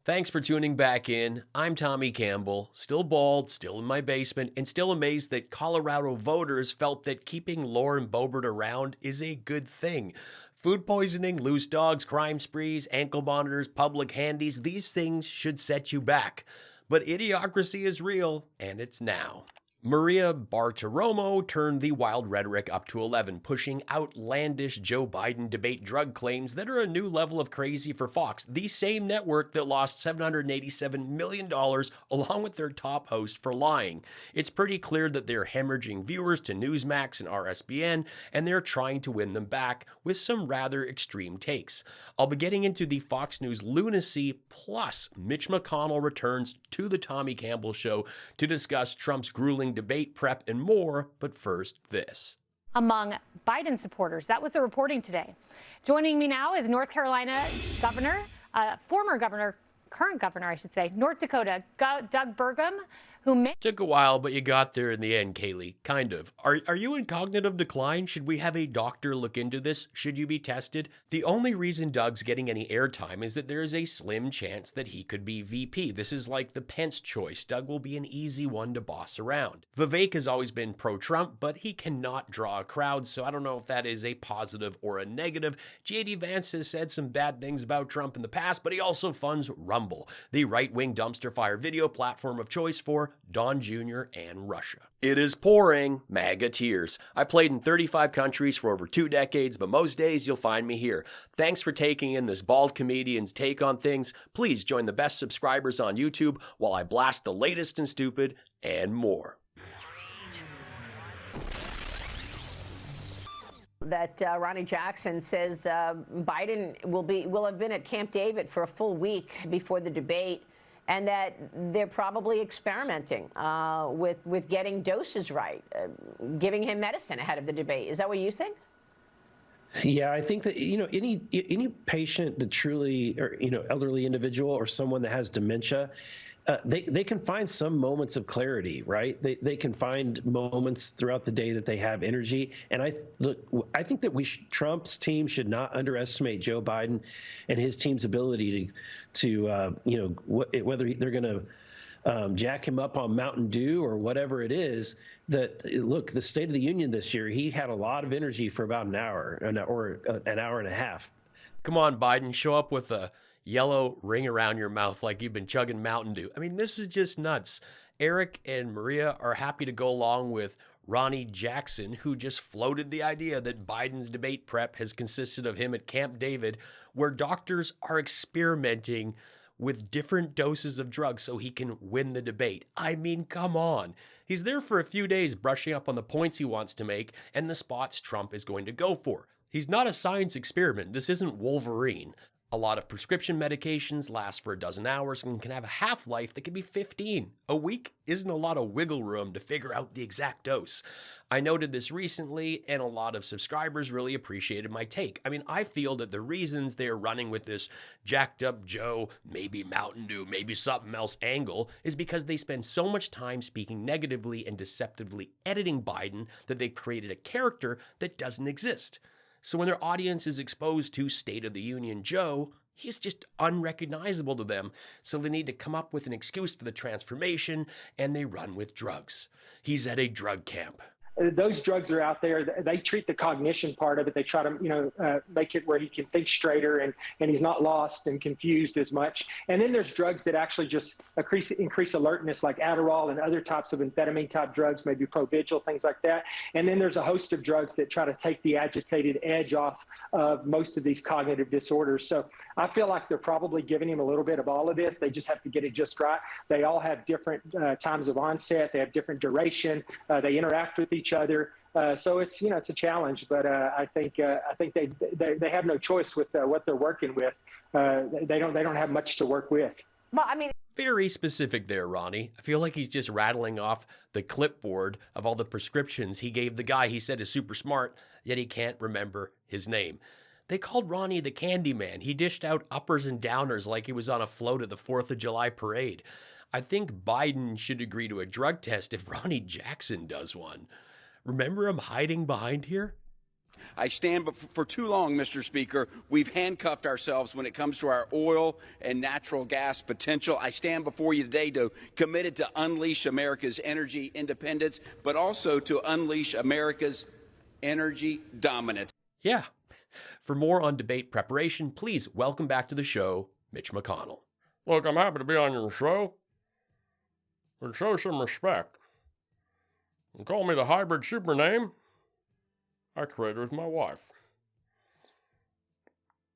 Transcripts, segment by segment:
Thanks for tuning back in. I'm Tommy Campbell, still bald, still in my basement, and still amazed that Colorado voters felt that keeping Lauren Boebert around is a good thing. Food poisoning, loose dogs, crime sprees, ankle monitors, public handies, these things should set you back. But idiocracy is real, and it's now. Maria Bartiromo turned the wild rhetoric up to 11, pushing outlandish Joe Biden debate drug claims that are a new level of crazy for Fox, the same network that lost $787 million along with their top host for lying. It's pretty clear that they're hemorrhaging viewers to Newsmax and RSBN, and they're trying to win them back with some rather extreme takes. I'll be getting into the Fox News lunacy, plus Mitch McConnell returns to the Tommy Campbell Show to discuss Trump's grueling debate prep and more, but first this. Among Biden supporters, that was the reporting today. Joining me now is North Carolina governor, former governor, current governor, I should say, North Dakota, Doug Burgum, who Took a while, but you got there in the end, Kaylee. Kind of. Are you in cognitive decline? Should we have a doctor look into this? Should you be tested? The only reason Doug's getting any airtime is that there is a slim chance that he could be VP. This is like the Pence choice. Doug will be an easy one to boss around. Vivek has always been pro-Trump, but he cannot draw a crowd, so I don't know if that is a positive or a negative. J.D. Vance has said some bad things about Trump in the past, but he also funds Rumble, the right-wing dumpster fire video platform of choice for Don Jr. and Russia. It is pouring MAGA tears. I played in 35 countries for over 2 decades, but most days you'll find me here. Thanks for taking in this bald comedian's take on things. Please join the best subscribers on YouTube while I blast the latest and stupid and more. That Ronnie Jackson says Biden will have been at Camp David for a full week before the debate, and that they're probably experimenting with getting doses right, giving him medicine ahead of the debate. Is that what you think? Yeah, I think that, any patient that truly, or, elderly individual or someone that has dementia, they can find some moments of clarity, right? They can find moments throughout the day that they have energy. And I think that Trump's team should not underestimate Joe Biden and his team's ability to whether they're going to jack him up on Mountain Dew or whatever it is. That look, the State of the Union this year, he had a lot of energy for about an hour or an hour and a half. Come on, Biden, show up with a yellow ring around your mouth like you've been chugging Mountain Dew. I mean, this is just nuts. Eric and Maria are happy to go along with Ronnie Jackson, who just floated the idea that Biden's debate prep has consisted of him at Camp David, where doctors are experimenting with different doses of drugs so he can win the debate. I mean, come on. He's there for a few days brushing up on the points he wants to make and the spots Trump is going to go for. He's not a science experiment. This isn't Wolverine. A lot of prescription medications last for a dozen hours and can have a half-life that can be 15. A week isn't a lot of wiggle room to figure out the exact dose. I noted this recently, and a lot of subscribers really appreciated my take. I mean, I feel that the reasons they're running with this jacked up Joe, maybe Mountain Dew, maybe something else angle is because they spend so much time speaking negatively and deceptively editing Biden that they've created a character that doesn't exist. So when their audience is exposed to State of the Union Joe, he's just unrecognizable to them. So they need to come up with an excuse for the transformation, and they run with drugs. He's at a drug camp. Those drugs are out there. They treat the cognition part of it. They try to, make it where he can think straighter and he's not lost and confused as much. And then there's drugs that actually just increase alertness, like Adderall and other types of amphetamine type drugs, maybe Provigil, things like that. And then there's a host of drugs that try to take the agitated edge off of most of these cognitive disorders. So I feel like they're probably giving him a little bit of all of this. They just have to get it just right. They all have different times of onset. They have different duration. They interact with each other. So it's, it's a challenge, but I think they have no choice with what they're working with. They don't have much to work with. Well, I mean, very specific there, Ronnie. I feel like he's just rattling off the clipboard of all the prescriptions he gave the guy he said is super smart, yet he can't remember his name. They called Ronnie the Candy Man. He dished out uppers and downers like he was on a float at the 4th of July parade. I think Biden should agree to a drug test if Ronnie Jackson does one. Remember him hiding behind here? I stand for too long, Mr. Speaker. We've handcuffed ourselves when it comes to our oil and natural gas potential. I stand before you today committed to unleash America's energy independence, but also to unleash America's energy dominance. Yeah. For more on debate preparation, please welcome back to the show, Mitch McConnell. Look, I'm happy to be on your show. But show some respect. And call me the hybrid super name I created with my wife.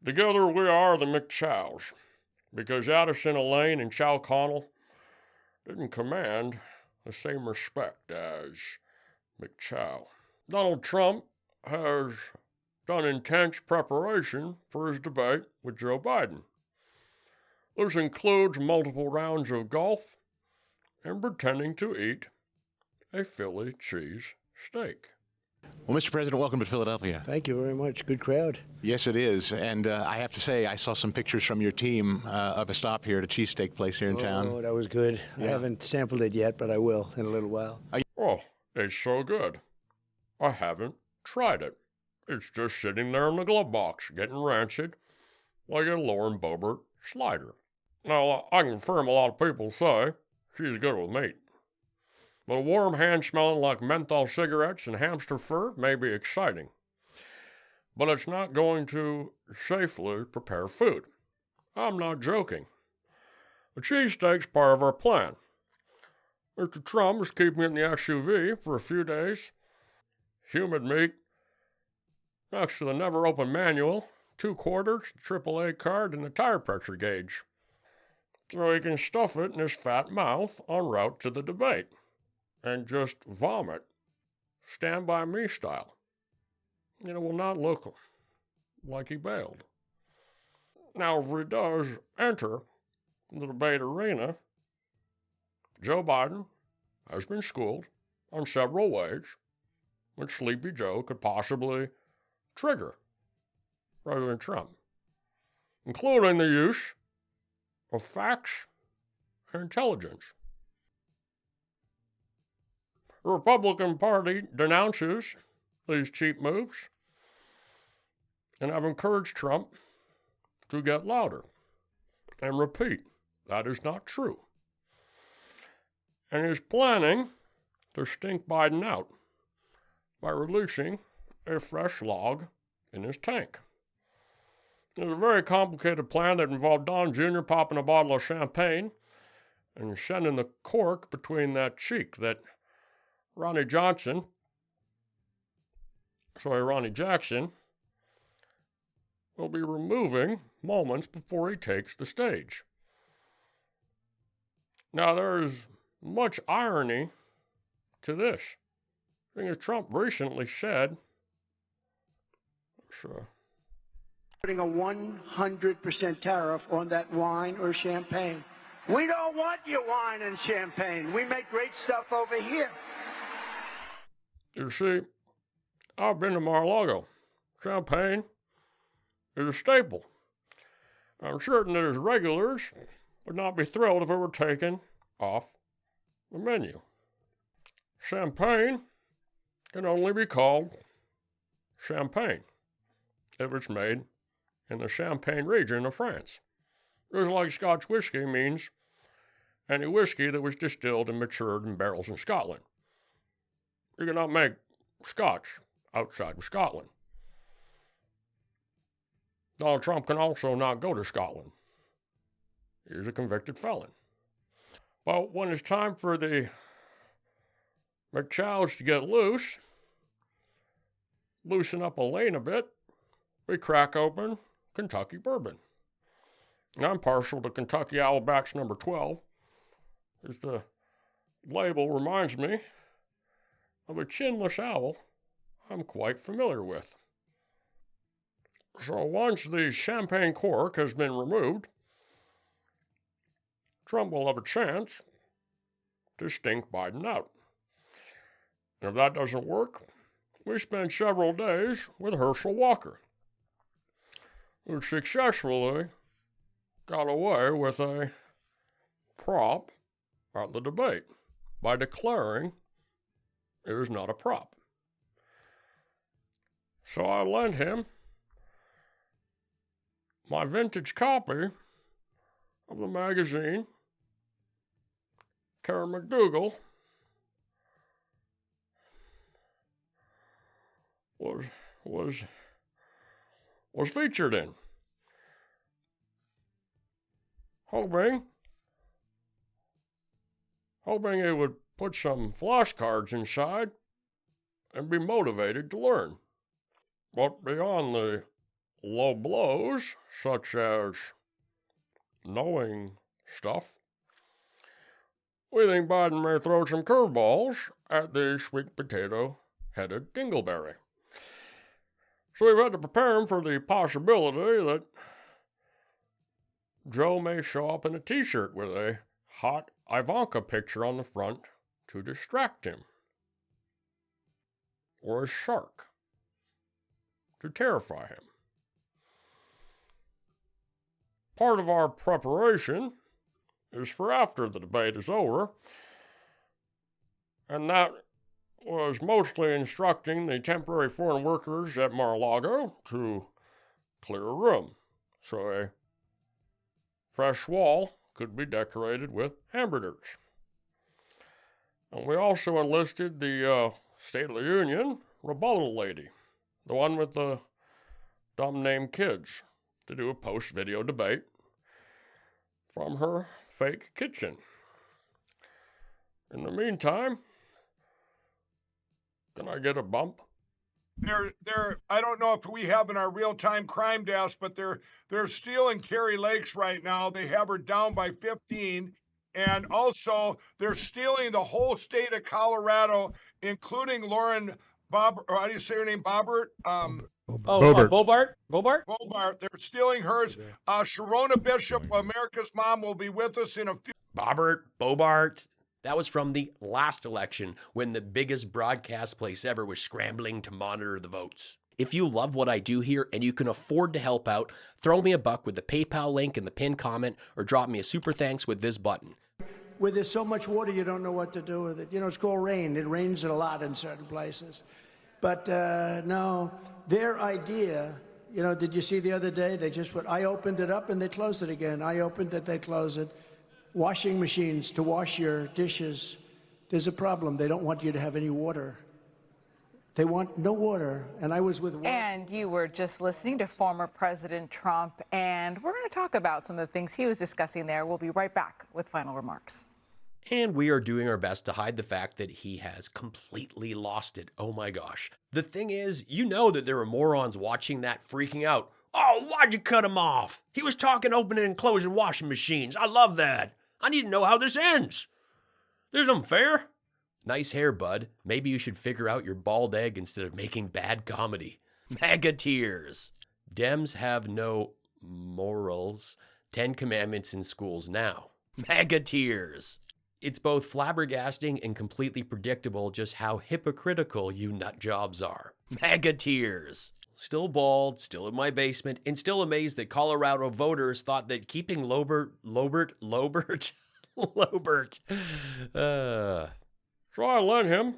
Together we are the McChows, because Addison Elaine and Chow Connell didn't command the same respect as McChow. Donald Trump has done intense preparation for his debate with Joe Biden. This includes multiple rounds of golf and pretending to eat a Philly cheese steak. Well, Mr. President, welcome to Philadelphia. Thank you very much. Good crowd. Yes, it is. And I have to say, I saw some pictures from your team of a stop here at a cheesesteak place here in town. Oh, that was good. Yeah. I haven't sampled it yet, but I will in a little while. Oh, it's so good. I haven't tried it. It's just sitting there in the glove box, getting rancid, like a Lauren Boebert slider. Now, I can confirm a lot of people say she's good with meat. But a warm hand smelling like menthol cigarettes and hamster fur may be exciting. But it's not going to safely prepare food. I'm not joking. The cheesesteak's part of our plan. Mr. Trump is keeping it in the SUV for a few days. Humid meat, next to the never-open manual, 2 quarters, AAA card, and the tire pressure gauge. So he can stuff it in his fat mouth en route to the debate and just vomit, Stand By Me style. And it will not look like he bailed. Now, if he does enter the debate arena, Joe Biden has been schooled on several ways which Sleepy Joe could possibly trigger President Trump, including the use of facts and intelligence. The Republican Party denounces these cheap moves and have encouraged Trump to get louder and repeat that is not true, and is planning to stink Biden out by releasing a fresh log in his tank. It was a very complicated plan that involved Don Jr. popping a bottle of champagne and sending the cork between that cheek that Ronnie Jackson will be removing moments before he takes the stage. Now, there is much irony to this. As Trump recently said, putting a 100% tariff on that wine or champagne. We don't want your wine and champagne. We make great stuff over here. You see, I've been to Mar-a-Lago. Champagne is a staple. I'm certain that his regulars would not be thrilled if it were taken off the menu. Champagne can only be called champagne if it's made in the Champagne region of France. Just like Scotch whiskey means any whiskey that was distilled and matured in barrels in Scotland. You cannot make Scotch outside of Scotland. Donald Trump can also not go to Scotland. He's a convicted felon. But when it's time for the McChows to get loose, loosen up a lane a bit, we crack open Kentucky bourbon. And I'm partial to Kentucky Owlbacks number 12, as the label reminds me of a chinless owl I'm quite familiar with. So once the champagne cork has been removed, Trump will have a chance to stink Biden out. And if that doesn't work, we spend several days with Herschel Walker, who successfully got away with a prop at the debate by declaring it is not a prop. So I lent him my vintage copy of the magazine, Karen McDougal was featured in. Hoping he would put some flashcards inside and be motivated to learn. But beyond the low blows, such as knowing stuff, we think Biden may throw some curveballs at the sweet potato-headed dingleberry. So we've had to prepare him for the possibility that Joe may show up in a t-shirt with a hot Ivanka picture on the front to distract him. Or a shark to terrify him. Part of our preparation is for after the debate is over, and that was mostly instructing the temporary foreign workers at Mar-a-Lago to clear a room so a fresh wall could be decorated with hamburgers. And we also enlisted the State of the Union rebuttal lady, the one with the dumb-named kids, to do a post-video debate from her fake kitchen. In the meantime, can I get a bump? I don't know if we have in our real-time crime desk, but they're stealing Carrie Lakes right now. They have her down by 15. And also, they're stealing the whole state of Colorado, including Lauren Bob, or how do you say her name? Boebert? Bobart. Bobart. They're stealing hers. Sharona Bishop, America's Mom, will be with us in a few. Bobart. That was from the last election when the biggest broadcast place ever was scrambling to monitor the votes. If you love what I do here and you can afford to help out, throw me a buck with the PayPal link in the pinned comment or drop me a super thanks with this button. Where there's so much water, you don't know what to do with it. You know, it's called rain. It rains a lot in certain places. But no, their idea, you know, did you see the other day? They just I opened it up and they closed it again. I opened it, they closed it. Washing machines to wash your dishes. There's a problem. They don't want you to have any water. They want no water. And I was with... And you were just listening to former President Trump, and we're going to talk about some of the things he was discussing there. We'll be right back with final remarks. And we are doing our best to hide the fact that he has completely lost it. Oh my gosh. The thing is, you know that there are morons watching that freaking out. Oh, why'd you cut him off? He was talking opening and closing washing machines. I love that. I need to know how this ends. This isn't fair. Nice hair, bud. Maybe you should figure out your bald egg instead of making bad comedy. MAGA tears. Dems have no morals. 10 commandments in schools now. MAGA tears. It's both flabbergasting and completely predictable just how hypocritical you nut jobs are. MAGA tears. Still bald, still in my basement, and still amazed that Colorado voters thought that keeping Lobert. So I lent him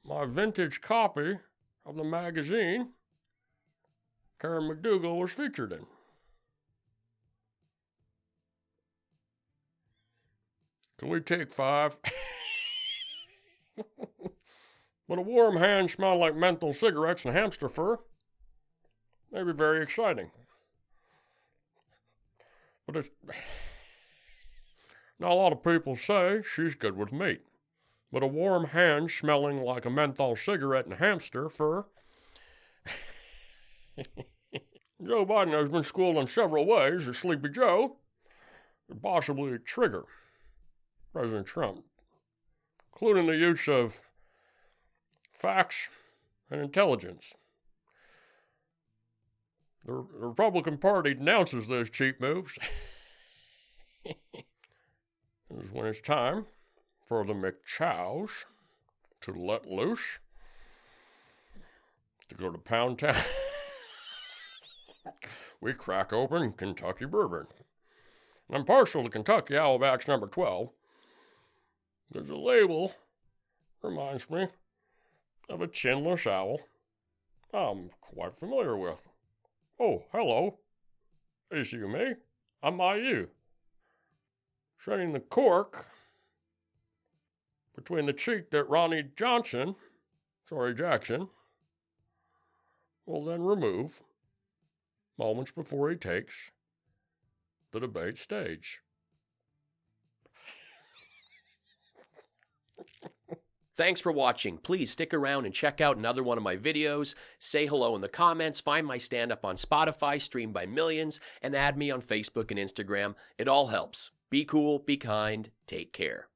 my vintage copy of the magazine Karen McDougal was featured in. Can we take 5? But a warm hand smell like menthol cigarettes and hamster fur may be very exciting. But it's... Now, a lot of people say she's good with meat. But a warm hand smelling like a menthol cigarette and hamster fur... Joe Biden has been schooled in several ways as Sleepy Joe could possibly trigger President Trump, including the use of facts and intelligence. The Republican Party denounces those cheap moves. Is when it's time for the McChows to let loose, to go to Pound Town. We crack open Kentucky bourbon. And I'm partial to Kentucky Owlbacks number 12 because the label reminds me of a chinless owl I'm quite familiar with. Oh, hello. Is you me? I'm you. Shutting the cork between the cheek that Ronnie Jackson will then remove moments before he takes the debate stage. Thanks for watching. Please stick around and check out another one of my videos. Say hello in the comments. Find my stand-up on Spotify, streamed by millions, and add me on Facebook and Instagram. It all helps. Be cool, be kind, take care.